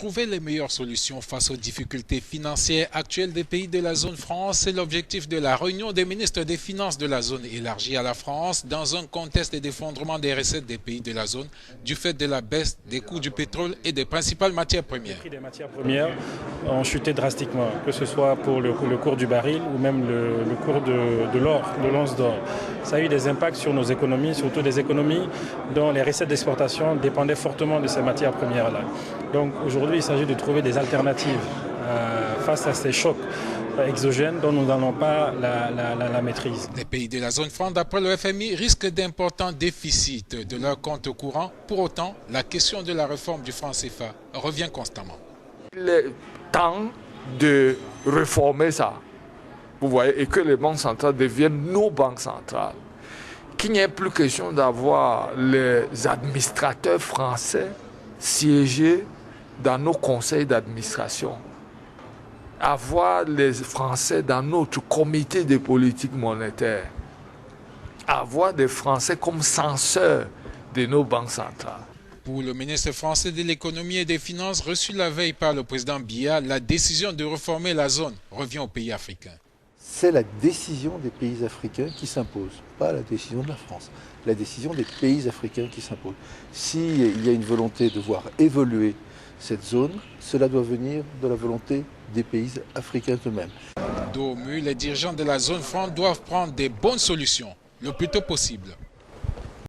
Trouver les meilleures solutions face aux difficultés financières actuelles des pays de la zone franc, c'est l'objectif de la réunion des ministres des Finances de la zone élargie à la France dans un contexte d'effondrement des recettes des pays de la zone du fait de la baisse des coûts du pétrole et des principales matières premières. Les prix des matières premières ont chuté drastiquement, que ce soit pour le cours du baril ou même le cours de l'or, de l'once d'or. Ça a eu des impacts sur nos économies, surtout des économies dont les recettes d'exportation dépendaient fortement de ces matières premières-là. Donc aujourd'hui, il s'agit de trouver des alternatives face à ces chocs exogènes dont nous n'avons pas la maîtrise. Les pays de la zone franc, d'après le FMI, risquent d'importants déficits de leur compte courant. Pour autant, la question de la réforme du franc CFA revient constamment. Il est temps de réformer ça, vous voyez, et que les banques centrales deviennent nos banques centrales. Qu'il n'y ait plus question d'avoir les administrateurs français siéger dans nos conseils d'administration, avoir les Français dans notre comité de politique monétaire, avoir des Français comme censeurs de nos banques centrales. Pour le ministre français de l'économie et des finances reçu la veille par le président Biya, la décision de réformer la zone revient aux pays africains. C'est la décision des pays africains qui s'impose, pas la décision de la France. La décision des pays africains qui s'impose. S'il y a une volonté de voir évoluer cette zone, cela doit venir de la volonté des pays africains eux-mêmes. Dos au mur, les dirigeants de la zone franc doivent prendre des bonnes solutions le plus tôt possible.